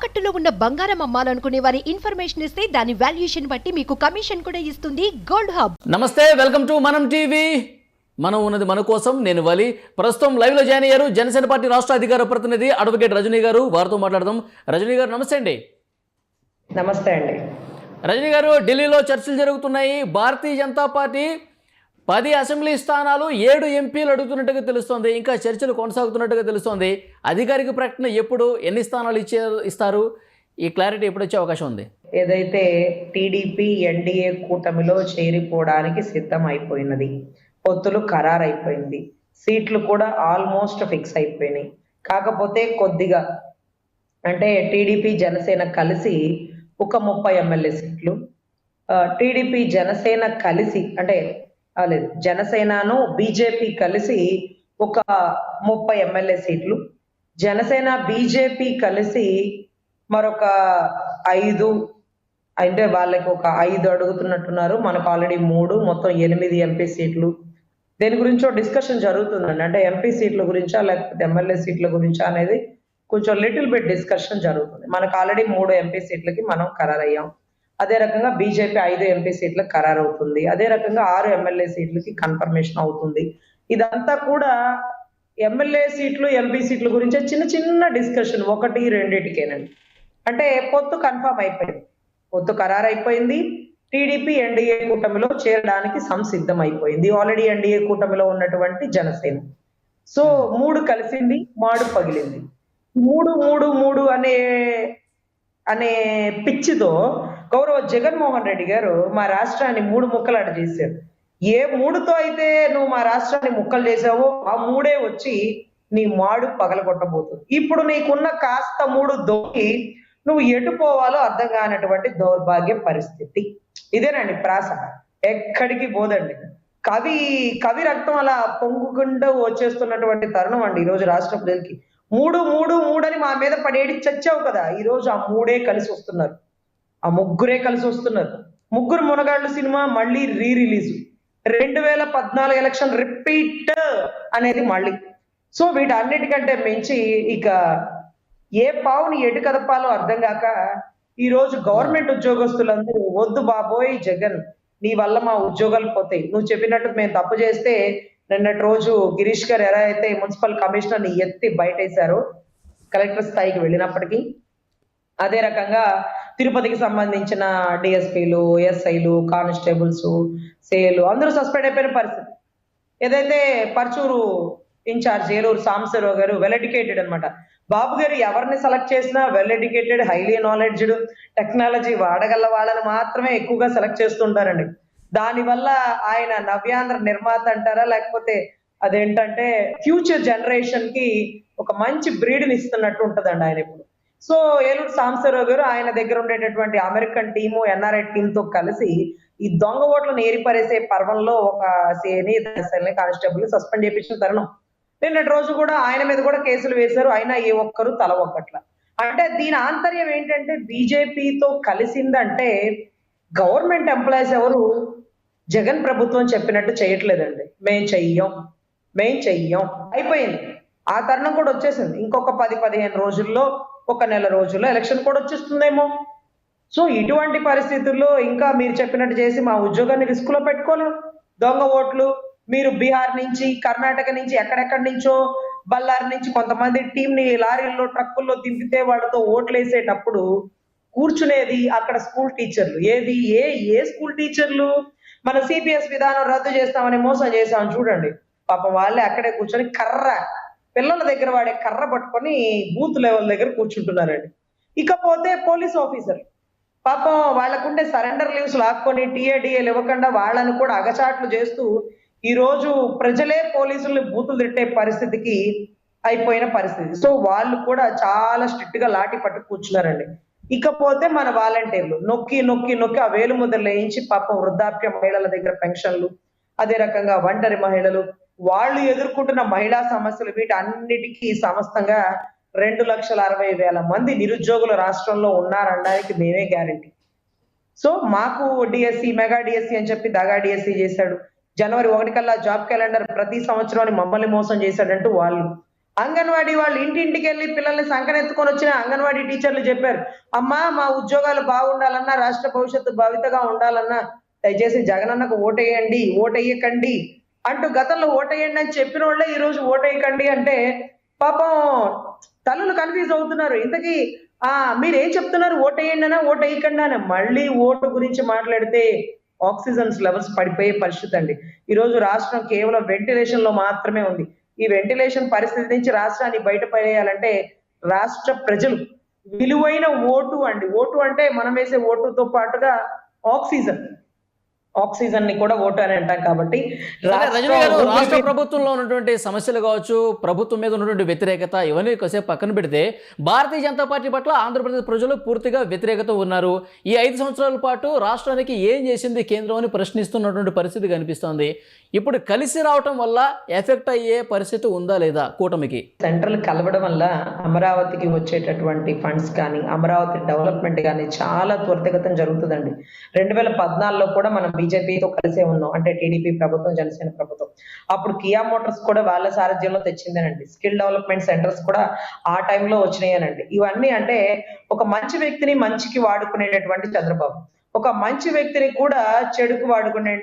తాకట్టులో ఉన్న బంగారం అమ్మాలనుకునే వారి ఇన్ఫర్మేషన్ ఇస్తే దాని వాల్యుయేషన్ బట్టి మీకు కమిషన్ కూడా ఇస్తుంది గోల్డ్ హబ్. నమస్తే, వెల్కమ్ టు మనం టీవీ. మనం ఉన్నది మన కోసం. నేను వలి. ప్రస్తుతం లైవ్ లో జాయిన్ అయ్యారు జనసేన పార్టీ రాష్ట్ర అధికార ప్రతినిధి అడ్వకేట్ రజనీ గారు. వారితో మాట్లాడదాం. రజనీ గారు నమస్తే అండి. నమస్తే అండి. రజనీ గారు, ఢిల్లీలో చర్చలు జరుగుతున్నాయి. భారతీయ జనతా పార్టీ 10 అసెంబ్లీ స్థానాలు 7 ఎంపీలు అడుగుతున్నట్టుగా తెలుస్తోంది. ఇంకా చర్చలు కొనసాగుతున్నట్టుగా తెలుస్తోంది. అధికారిక ప్రకటన ఎప్పుడు, ఎన్ని స్థానాలు ఇస్తారు, ఈ క్లారిటీ ఎప్పుడు వచ్చే అవకాశం ఉంది? ఏదైతే టీడీపీ ఎన్డీఏ కూటమిలో చేరిపోవడానికి సిద్ధం అయిపోయినది, పొత్తులు ఖరారైపోయింది, సీట్లు కూడా ఆల్మోస్ట్ ఫిక్స్ అయిపోయినాయి. కాకపోతే కొద్దిగా అంటే టీడీపీ జనసేన కలిసి ఒక 30 ఎమ్మెల్యే సీట్లు, టీడీపీ జనసేన కలిసి అంటే లేదు జనసేనను బీజేపీ కలిసి ఒక 30 ఎమ్మెల్యే సీట్లు, జనసేన బీజేపీ కలిసి మరొక 5 అంటే వాళ్ళకి ఒక 5 అడుగుతున్నట్టున్నారు. మనకు ఆల్రెడీ 3, మొత్తం 8 ఎంపీ సీట్లు. దేని గురించో డిస్కషన్ జరుగుతుందండి. అంటే ఎంపీ సీట్ల గురించా లేకపోతే ఎమ్మెల్యే సీట్ల గురించా అనేది కొంచెం లిటిల్ బిట్ డిస్కషన్ జరుగుతుంది. మనకు ఆల్రెడీ 3 ఎంపీ సీట్లకి మనం ఖరారయ్యాం. అదే రకంగా బీజేపీ 5 ఎంపీ సీట్లకు ఖరారవుతుంది. అదే రకంగా 6 ఎమ్మెల్యే సీట్లకి కన్ఫర్మేషన్ అవుతుంది. ఇదంతా కూడా ఎమ్మెల్యే సీట్లు ఎంపీ సీట్ల గురించి చిన్న చిన్న డిస్కషన్, 1-2కేనండి. అంటే పొత్తు కన్ఫర్మ్ అయిపోయింది, పొత్తు ఖరారైపోయింది. టీడీపీ ఎన్డీఏ కూటమిలో చేరడానికి సంసిద్ధం అయిపోయింది. ఆల్రెడీ ఎన్డీఏ కూటమిలో ఉన్నటువంటి జనసేన. సో 3 కలిసింది, మాడు పగిలింది. 3 అనే పిచ్చితో గౌరవ జగన్మోహన్ రెడ్డి గారు మా రాష్ట్రాన్ని 3 ముక్కలాట చేశారు. ఏ 3తో అయితే నువ్వు మా రాష్ట్రాన్ని ముక్కలు చేసావో ఆ 3 వచ్చి నీ మాడు పగలగొట్టబోతుంది. ఇప్పుడు నీకున్న కాస్త 3 దొరికి నువ్వు ఎటు పోవాలో అర్థం కానటువంటి దౌర్భాగ్య పరిస్థితి. ఇదేనండి ప్రాస, ఎక్కడికి పోదండి. కవి రక్తం అలా పొంగుకుండా వచ్చేస్తున్నటువంటి తరుణం అండి ఈరోజు రాష్ట్ర ప్రజలకి. 3 అని మా మీద పడేడి చచ్చావు కదా, ఈ రోజు ఆ 3 కలిసి వస్తున్నారు, ఆ 3 కలిసి వస్తున్నారు. 3 మునగాళ్ళు సినిమా మళ్ళీ రిలీజ్, 2014 ఎలక్షన్ రిపీట్ అనేది మళ్ళీ. సో వీటన్నిటికంటే మించి ఇక ఏ పావుని ఎటు కదపాలో అర్థం కాక ఈ రోజు గవర్నమెంట్ ఉద్యోగస్తులందరూ వద్దు బాబోయ్ జగన్, నీ వల్ల మా ఉద్యోగాలు పోతాయి, నువ్వు చెప్పినట్టు మేము తప్పు చేస్తే నిన్నటి రోజు గిరీష్ గారు ఎలా అయితే మున్సిపల్ కమిషనర్ ని ఎత్తి బయటేశారో కలెక్టర్ స్థాయికి వెళ్ళినప్పటికీ, అదే రకంగా తిరుపతికి సంబంధించిన డిఎస్పీలు, ఎస్ఐలు, కానిస్టేబుల్స్, సేలు అందరూ సస్పెండ్ అయిపోయిన పరిస్థితి. ఏదైతే పర్చూరు ఇన్ఛార్జ్ ఏలూరు సాంబశివరావు గారు వెల్ ఎడ్యుకేటెడ్ అనమాట. బాబు గారు ఎవరిని సెలెక్ట్ చేసినా well educated, highly knowledged, technology వాడగల వాళ్ళని మాత్రమే ఎక్కువగా సెలెక్ట్ చేస్తుంటారండి. దానివల్ల ఆయన నవ్యాంధ్ర నిర్మాత అంటారా, లేకపోతే అదేంటంటే ఫ్యూచర్ జనరేషన్ కి ఒక మంచి బ్రీడ్ని ఇస్తున్నట్టు ఉంటదండి ఆయన ఇప్పుడు. సో ఏలూరు సాంబశివరావు గారు ఆయన దగ్గర ఉండేటటువంటి అమెరికన్ టీము, ఎన్ఆర్ఐ టీంతో కలిసి ఈ దొంగ ఓట్లను ఏరిపరేసే పర్వంలో ఒక సిఐని, కానిస్టేబుల్ సస్పెండ్ చేయించిన తరుణం. నిన్నటి రోజు కూడా ఆయన మీద కూడా కేసులు వేశారు, అయినా ఏ ఒక్కరు తల ఒక్కట్ల. అంటే దీని ఆంతర్యం ఏంటంటే బీజేపీతో కలిసిందంటే గవర్నమెంట్ ఎంప్లాయీస్ ఎవరు జగన్ ప్రభుత్వం చెప్పినట్టు చేయట్లేదండి. మేం చెయ్యం అయిపోయింది. ఆ తరుణం కూడా వచ్చేసింది. ఇంకొక 10-15 రోజుల్లో, ఒక నెల రోజుల్లో ఎలక్షన్ కూడా వచ్చేస్తుందేమో. సో ఇటువంటి పరిస్థితుల్లో ఇంకా మీరు చెప్పినట్టు చేసి మా ఉద్యోగాన్ని రిస్క్ లో పెట్టుకోలేం. దొంగ ఓట్లు మీరు బీహార్ నుంచి, కర్ణాటక నుంచి, ఎక్కడెక్కడి నుంచో, బళ్ళారి నుంచి కొంతమంది టీంని లారీల్లో, ట్రక్కుల్లో దింపితే వాళ్ళతో ఓట్లు వేసేటప్పుడు కూర్చునేది అక్కడ స్కూల్ టీచర్లు. ఏ స్కూల్ టీచర్లు? మన సిపిఎస్ విధానం రద్దు చేస్తామని మోసం చేసామని చూడండి, పాపం వాళ్ళే అక్కడే కూర్చొని పిల్లల దగ్గర వాడే కర్ర పట్టుకొని బూత్ లెవెల్ దగ్గర కూర్చుంటున్నారండి. ఇకపోతే పోలీస్ ఆఫీసర్ పాపం వాళ్ళకుండే సరెండర్ లీవ్స్ లాక్కొని టీఏడిఏలు ఇవ్వకుండా వాళ్ళని కూడా అగచాట్లు చేస్తూ ఈ రోజు ప్రజలే పోలీసుల్ని బూతులు తిట్టే పరిస్థితికి అయిపోయిన పరిస్థితి. సో వాళ్ళు కూడా చాలా స్ట్రిక్ట్ గా లాఠీ పట్టు కూర్చున్నారండి. ఇకపోతే మన వాలంటీర్లు నొక్కి ఆ వేలు ముద్రలు వేయించి పాపం వృద్ధాప్య మహిళల దగ్గర పెన్షన్లు, అదే రకంగా ఒంటరి మహిళలు, వాళ్ళు ఎదుర్కొంటున్న మహిళా సమస్యలు, వీటన్నిటికీ సమస్తంగా 2,60,000 మంది నిరుద్యోగులు రాష్ట్రంలో ఉన్నారనడానికి మేమే గ్యారంటీ. సో మాకు డిఎస్సి, మెగా డిఎస్సి అని చెప్పి దగా డిఎస్సి చేశాడు. జనవరి 1 కల్లా జాబ్ క్యాలెండర్ ప్రతి సంవత్సరాన్ని మమ్మల్ని మోసం చేశాడంటూ వాళ్ళు. అంగన్వాడీ వాళ్ళు ఇంటింటికి వెళ్ళి పిల్లల్ని సంకనెత్తుకొని వచ్చిన అంగన్వాడీ టీచర్లు చెప్పారు, అమ్మా మా ఉద్యోగాలు బాగుండాలన్నా, రాష్ట్ర భవిష్యత్తు భవితగా ఉండాలన్నా దయచేసి జగనన్నకు ఓటేయండి, ఓటేయకండి అంటూ గతంలో ఓటేయండి అని చెప్పిన వాళ్ళే ఈ రోజు ఓటేయకండి అంటే పాపం తల్లులు కన్ఫ్యూజ్ అవుతున్నారు. ఇంతకీ మీరేం చెప్తున్నారు, ఓటేయండి అనా ఓటేయకండి అని. మళ్ళీ ఓటు గురించి మాట్లాడితే ఆక్సిజన్స్ లెవెల్స్ పడిపోయే పరిస్థితి అండి. ఈ రోజు రాష్ట్రం కేవలం వెంటిలేషన్ లో మాత్రమే ఉంది. ఈ వెంటిలేషన్ పరిస్థితి నుంచి రాష్ట్రాన్ని బయటపడేయాలంటే రాష్ట్ర ప్రజలు విలువైన ఓటు అండి. ఓటు అంటే మనం వేసే ఓటుతో పాటుగా ఆక్సిజన్ ని కూడా ఓటు అని అంటాం. కాబట్టి రజనీ గారు, రాష్ట్ర ప్రభుత్వంలో ఉన్నటువంటి సమస్యలు కావచ్చు, ప్రభుత్వం మీద ఉన్నటువంటి వ్యతిరేకత, ఇవన్నీ కాసేపు పక్కన పెడితే భారతీయ జనతా పార్టీ పట్ల ఆంధ్రప్రదేశ్ ప్రజలు పూర్తిగా వ్యతిరేకత ఉన్నారు. ఈ 5 సంవత్సరాల పాటు రాష్ట్రానికి ఏం చేసింది కేంద్రం అని ప్రశ్నిస్తున్నటువంటి పరిస్థితి కనిపిస్తోంది. ఇప్పుడు కలిసి రావటం వల్ల ఎఫెక్ట్ అయ్యే పరిస్థితి ఉందా లేదా కూటమికి? సెంట్రల్ కలవడం వల్ల అమరావతికి వచ్చేటటువంటి ఫండ్స్ కానీ, అమరావతి డెవలప్మెంట్ కానీ చాలా త్వరితగతం జరుగుతుందండి. 2014లో కూడా మనం బీజేపీతో కలిసే ఉన్నాం, అంటే టీడీపీ ప్రభుత్వం, జనసేన ప్రభుత్వం. అప్పుడు కియా మోటార్స్ కూడా వాళ్ళ సారథ్యంలో తెచ్చిందేనండి. స్కిల్ డెవలప్మెంట్ సెంటర్స్ కూడా ఆ టైంలో వచ్చినాయనండి. ఇవన్నీ అంటే ఒక మంచి వ్యక్తిని మంచికి వాడుకునేటటువంటి చంద్రబాబు, ఒక మంచి వ్యక్తిని కూడా చెడుకు వాడుకునే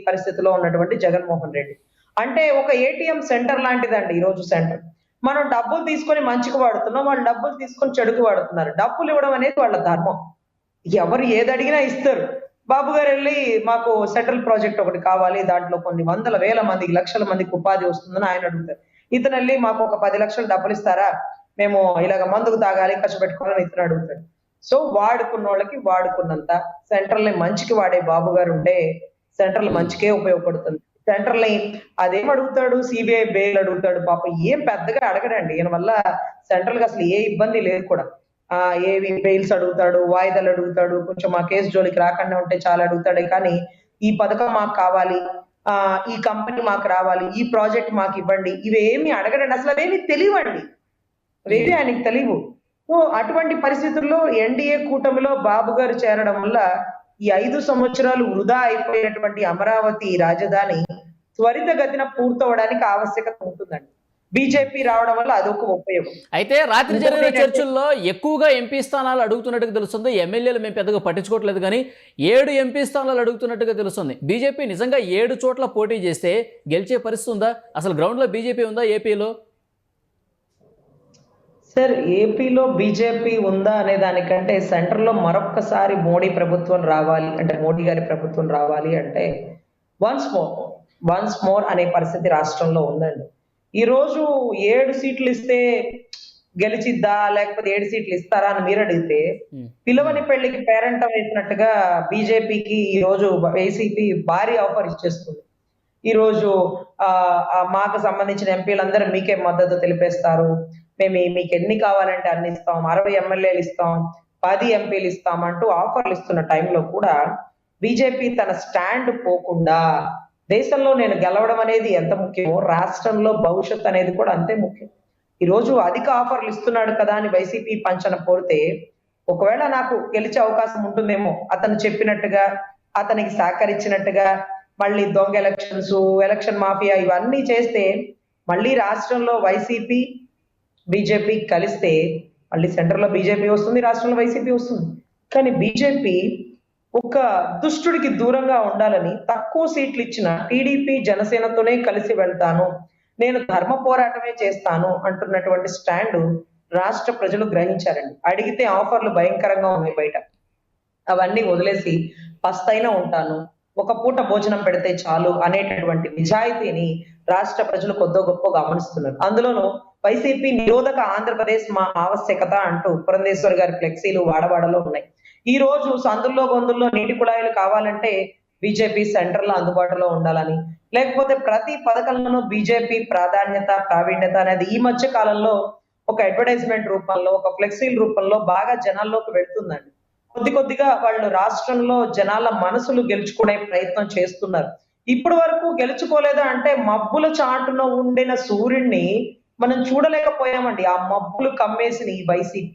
పరిస్థితిలో ఉన్నటువంటి జగన్మోహన్ రెడ్డి. అంటే ఒక ఏటీఎం సెంటర్ లాంటిదండి ఈరోజు సెంటర్. మనం డబ్బులు తీసుకొని మంచికి వాడుతున్నాం, వాళ్ళు డబ్బులు తీసుకొని చెడుకు వాడుతున్నారు. డబ్బులు ఇవ్వడం అనేది వాళ్ళ ధర్మం, ఎవరు ఏది అడిగినా ఇస్తారు. బాబు గారు వెళ్ళి మాకు సెంట్రల్ ప్రాజెక్ట్ ఒకటి కావాలి, దాంట్లో కొన్ని వందల వేల మందికి, లక్షల మందికి ఉపాధి వస్తుందని ఆయన అడుగుతారు. ఇతను వెళ్ళి మాకు ఒక 10 లక్షలు డబ్బులు ఇస్తారా, మేము ఇలాగ మందుకు తాగాలి, ఖర్చు పెట్టుకోవాలని ఇతను అడుగుతాడు. సో వాడుకున్న వాళ్ళకి వాడుకున్నంత. సెంట్రల్ ని మంచికి వాడే బాబు గారు ఉంటే సెంట్రల్ మంచికే ఉపయోగపడుతుంది. సెంట్రల్ ని అదేం అడుగుతాడు, సిబిఐ బెయిల్ అడుగుతాడు. పాప ఏం పెద్దగా అడగడండి. ఈయన వల్ల సెంట్రల్ కి అసలు ఏ ఇబ్బంది లేదు కూడా. ఏవి బెయిల్స్ అడుగుతాడు, వాయిదాలు అడుగుతాడు, కొంచెం మా కేసు జోలికి రాకుండా ఉంటే చాలా అడుగుతాడు. కానీ ఈ పథకం మాకు కావాలి, ఈ కంపెనీ మాకు రావాలి, ఈ ప్రాజెక్ట్ మాకు ఇవ్వండి, ఇవేమి అడగడండి. అసలు అవేమి తెలియవండి, అవేమి ఆయనకి తెలియవు. సో అటువంటి పరిస్థితుల్లో ఎన్డీఏ కూటమిలో బాబు గారు చేరడం వల్ల ఈ 5 సంవత్సరాలు వృధా అయిపోయినటువంటి అమరావతి రాజధాని త్వరితగతిన పూర్తవడానికి ఆవశ్యకత ఉంటుందండి. బీజేపీ రావడం వల్ల అదొక ఉపయోగం. అయితే రాత్రి జరిగిన చర్చల్లో ఎక్కువగా ఎంపీ స్థానాలు అడుగుతున్నట్టుగా తెలుస్తుంది. ఎమ్మెల్యేలు మేము పెద్దగా పట్టించుకోవట్లేదు, కానీ 7 ఎంపీ స్థానాలు అడుగుతున్నట్టుగా తెలుస్తుంది. బీజేపీ నిజంగా 7 చోట్ల పోటీ చేస్తే గెలిచే పరిస్థితి ఉందా? అసలు గ్రౌండ్లో బీజేపీ ఉందా ఏపీలో? సార్, ఏపీలో బీజేపీ ఉందా అనే దానికంటే సెంటర్లో మరొక్కసారి మోడీ ప్రభుత్వం రావాలి అంటే, మోడీ గారి ప్రభుత్వం రావాలి అంటే వన్స్ మోర్ అనే పరిస్థితి రాష్ట్రంలో ఉందండి. ఈ రోజు 7 సీట్లు ఇస్తే గెలిచిద్దా, లేకపోతే 7 సీట్లు ఇస్తారా అని మీరు అడిగితే, పిలవని పెళ్లికి పేరెంట్ వేసినట్టుగా బీజేపీకి ఈ రోజు వైసీపీ భారీ ఆఫర్ ఇచ్చేస్తుంది. ఈ రోజు మాకు సంబంధించిన ఎంపీలందరూ మీకే మద్దతు తెలిపేస్తారు, మేము మీకు ఎన్ని కావాలంటే అన్ని ఇస్తాం, 60 ఎమ్మెల్యేలు ఇస్తాం, 10 ఎంపీలు ఇస్తాం అంటూ ఆఫర్లు ఇస్తున్న టైంలో కూడా బీజేపీ తన స్టాండ్ పోకుండా, దేశంలో నేను గెలవడం అనేది ఎంత ముఖ్యమో రాష్ట్రంలో భవిష్యత్ అనేది కూడా అంతే ముఖ్యం. ఈ రోజు అధిక ఆఫర్లు ఇస్తున్నాడు కదా అని వైసీపీ పంచన పోతే, ఒకవేళ నాకు గెలిచే అవకాశం ఉంటుందేమో అతను చెప్పినట్టుగా, అతనికి సహకరించినట్టుగా మళ్ళీ దొంగ ఎలక్షన్ మాఫియా ఇవన్నీ చేస్తే మళ్ళీ రాష్ట్రంలో వైసీపీ బీజేపీ కలిస్తే మళ్ళీ సెంటర్ లో బీజేపీ వస్తుంది, రాష్ట్రంలో వైసీపీ వస్తుంది. కానీ బీజేపీ ఒక దుష్టుడికి దూరంగా ఉండాలని తక్కువ సీట్లు ఇచ్చిన టీడీపీ జనసేనతోనే కలిసి వెళ్తాను, నేను ధర్మ పోరాటమే చేస్తాను అంటున్నటువంటి స్టాండ్ రాష్ట్ర ప్రజలు గ్రహించారండి. అడిగితే ఆఫర్లు భయంకరంగా ఉన్నాయి బయట, అవన్నీ వదిలేసి పస్తైనా ఉంటాను, ఒక పూట భోజనం పెడితే చాలు అనేటటువంటి నిజాయితీని రాష్ట్ర ప్రజలు కొద్దో గొప్ప గమనిస్తున్నారు. అందులోనూ వైసీపీ నిరోధక ఆంధ్రప్రదేశ్ మా ఆవశ్యకత అంటూ పురంధేశ్వర్ గారి ఫ్లెక్సీలు వాడవాడలో ఉన్నాయి. ఈ రోజు సందుల్లో గొంతుల్లో నీటి కుళాయిలు కావాలంటే బీజేపీ సెంటర్ లో అందుబాటులో ఉండాలని, లేకపోతే ప్రతి పథకంలోనూ బీజేపీ ప్రాధాన్యత ప్రావీణ్యత అనేది ఈ మధ్య కాలంలో ఒక అడ్వర్టైజ్మెంట్ రూపంలో, ఒక ఫ్లెక్సీల రూపంలో బాగా జనాల్లోకి వెళ్తుందండి. కొద్దిగా వాళ్ళు రాష్ట్రంలో జనాల మనసులు గెలుచుకునే ప్రయత్నం చేస్తున్నారు. ఇప్పటి వరకు గెలుచుకోలేదా అంటే, మబ్బుల చాటున ఉండిన సూర్యుడిని మనం చూడలేకపోయామండి. ఆ మబ్బులు కమ్మేసిన ఈ వైసీపీ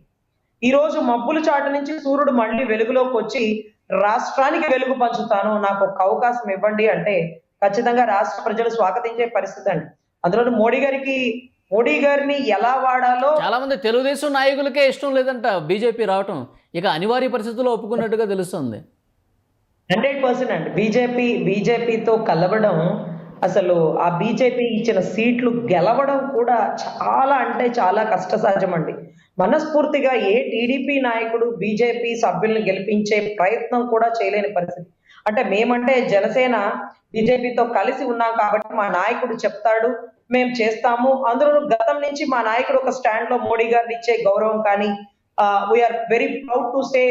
ఈ రోజు మబ్బుల చాటు నుంచి సూర్యుడు మళ్ళీ వెలుగులోకి వచ్చి రాష్ట్రానికి వెలుగు పంచుతాను, నాకు ఒక అవకాశం ఇవ్వండి అంటే ఖచ్చితంగా రాష్ట్ర ప్రజలు స్వాగతించే పరిస్థితి అండి. అందులో మోడీ గారికి మోడీ గారిని ఎలా వాడాలో చాలా మంది తెలుగుదేశం నాయకులకే ఇష్టం లేదంట బీజేపీ రావటం, ఇక అనివార్య పరిస్థితుల్లో ఒప్పుకున్నట్టుగా తెలుస్తుంది. 100% అండి. బీజేపీతో కలవడం, అసలు ఆ బీజేపీ ఇచ్చిన సీట్లు గెలవడం కూడా చాలా అంటే చాలా కష్టసాధ్యం అండి. మనస్ఫూర్తిగా ఏ టీడీపీ నాయకుడు బీజేపీ సభ్యుల్ని గెలిపించే ప్రయత్నం కూడా చేయలేని పరిస్థితి. అంటే మేమంటే జనసేన బీజేపీతో కలిసి ఉన్నాం కాబట్టి మా నాయకుడు చెప్తాడు, మేము చేస్తాము. అందులో గతం నుంచి మా నాయకుడు ఒక స్టాండ్ లో మోడీ గారిని ఇచ్చే గౌరవం కానీ, we are very proud to say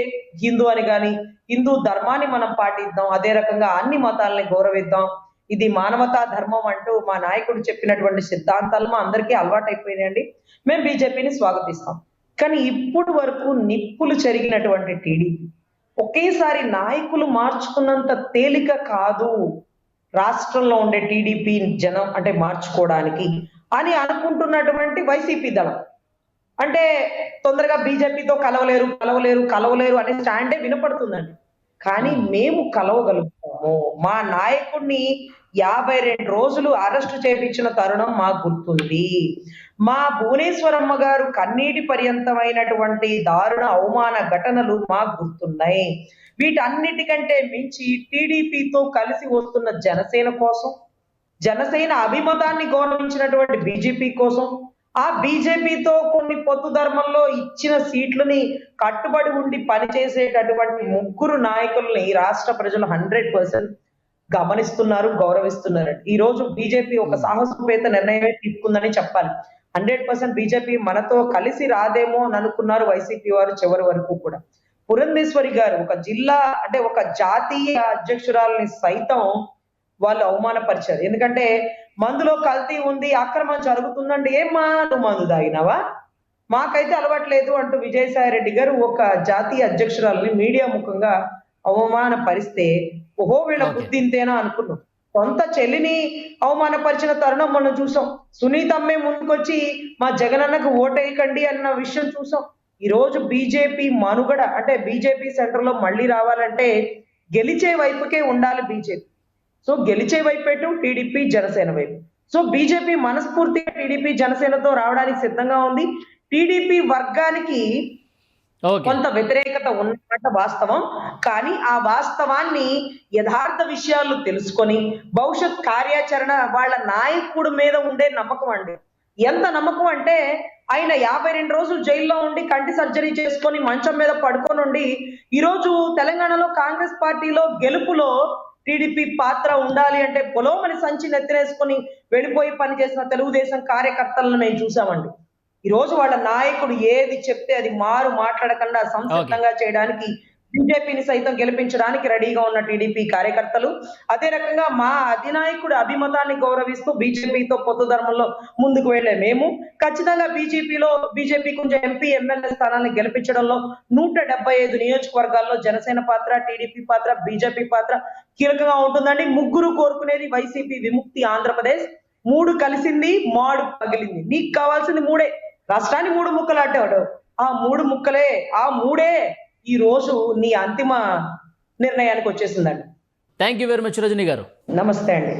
Hindu అని కానీ, హిందూ ధర్మాన్ని మనం పాటిద్దాం, అదే రకంగా అన్ని మతాలని గౌరవిద్దాం, ఇది మానవతా ధర్మం అంటూ మా నాయకుడు చెప్పినటువంటి సిద్ధాంతాలు మా అందరికీ అలవాటైపోయినాయండి. మేము బీజేపీని స్వాగతిస్తాం. కానీ ఇప్పుడు వరకు నిప్పులు చెరిగినటువంటి టీడీపీ ఒకేసారి నాయకులు మార్చుకున్నంత తేలిక కాదు రాష్ట్రంలో ఉండే టీడీపీ జనం అంటే మార్చుకోవడానికి అని అనుకుంటున్నటువంటి వైసీపీ దళం. అంటే తొందరగా బీజేపీతో కలవలేరు అనే స్టాండే వినపడుతుందండి. కానీ మేము కలవగలుగుతాము. మా నాయకుడిని 52 రోజులు అరెస్టు చేయించిన తరుణం మాకు గుర్తుంది. మా భువనేశ్వరమ్మ గారు కన్నీటి పర్యంతమైనటువంటి దారుణ అవమాన ఘటనలు మాకు గుర్తున్నాయి. వీటన్నిటికంటే మించి టీడీపీతో కలిసి వస్తున్న జనసేన కోసం, జనసేన అభిమతాన్ని గౌరవించినటువంటి బీజేపీ కోసం, ఆ బీజేపీతో కొన్ని పొత్తు ధర్మంలో ఇచ్చిన సీట్లని కట్టుబడి ఉండి పనిచేసేటటువంటి ముగ్గురు నాయకుల్ని రాష్ట్ర ప్రజలు 100% గమనిస్తున్నారు, గౌరవిస్తున్నారు. ఈ రోజు బీజేపీ ఒక సాహసోపేత నిర్ణయమే తీసుకుందని చెప్పాలి. 100% బీజేపీ మనతో కలిసి రాదేమో అని అనుకున్నారు వైసీపీ వారు చివరి వరకు కూడా. పురంధేశ్వరి గారు ఒక జిల్లా అంటే ఒక జాతీయ అధ్యక్షురాలని సైతం వాళ్ళు అవమానపరిచారు. ఎందుకంటే మందులో కల్తీ ఉంది, అక్రమం జరుగుతుందండి. ఏమ్మా నువ్వు మందు తాగినావా? మాకైతే అలవాట్లేదు అంటూ విజయసాయి రెడ్డి గారు ఒక జాతీయ అధ్యక్షురాలని మీడియా ముఖంగా అవమానపరిస్తే, ఓహో వీళ్ళ బుద్ధి ఇంతేనా అనుకున్నాం. సొంత చెల్లిని అవమానపరిచిన తరుణం మనం చూసాం. సునీతమ్మే ముందుకొచ్చి మా జగనన్నకు ఓటేయకండి అన్న విషయం చూసాం. ఈ రోజు బీజేపీ మనుగడ అంటే బీజేపీ సెంటర్ లో మళ్ళీ రావాలంటే గెలిచే వైపుకే ఉండాలి బీజేపీ. సో గెలిచే వైపు టీడీపీ జనసేన వైపు. సో బీజేపీ మనస్ఫూర్తిగా టీడీపీ జనసేనతో రావడానికి సిద్ధంగా ఉంది. టీడీపీ వర్గానికి కొంత వ్యతిరేకత ఉన్నమాట వాస్తవం. కానీ ఆ వాస్తవాన్ని యథార్థ విషయాలు తెలుసుకొని భవిష్యత్ కార్యాచరణ వాళ్ళ నాయకుడి మీద ఉండే నమ్మకం అండి. ఎంత నమ్మకం అంటే ఆయన 52 రోజులు జైల్లో ఉండి కంటి సర్జరీ చేసుకొని మంచం మీద పడుకొని ఉండి ఈరోజు తెలంగాణలో కాంగ్రెస్ పార్టీలో గెలుపులో టీడీపీ పాత్ర ఉండాలి అంటే పొలోమని సంచి నెత్తినేసుకొని వెళ్ళిపోయి పనిచేసిన తెలుగుదేశం కార్యకర్తలను మేము చూసామండి. ఈ రోజు వాళ్ళ నాయకుడు ఏది చెప్తే అది మాట్లాడకుండా సంసిద్ధంగా చేయడానికి బీజేపీని సైతం గెలిపించడానికి రెడీగా ఉన్న టీడీపీ కార్యకర్తలు, అదే రకంగా మా అధినాయకుడి అభిమతాన్ని గౌరవిస్తూ బీజేపీతో పొత్తు ధర్మంలో ముందుకు వెళ్లే మేము ఖచ్చితంగా బీజేపీ కొంచెం ఎంపీ ఎమ్మెల్యే స్థానాన్ని గెలిపించడంలో 175 నియోజకవర్గాల్లో జనసేన పాత్ర, టీడీపీ పాత్ర, బీజేపీ పాత్ర కీలకంగా ఉంటుందండి. ముగ్గురు కోరుకునేది వైసీపీ విముక్తి ఆంధ్రప్రదేశ్. 3 కలిసింది, మాడు పగిలింది. నీకు కావాల్సింది 3. రాష్ట్రాన్ని 3 ముక్కలు ఆటేవాడు. ఆ 3 ముక్కలే, ఆ 3 ఈ రోజు నీ అంతిమ నిర్ణయానికి వచ్చేసిందండి. Thank you very much Rajini garu. నమస్తే అండి.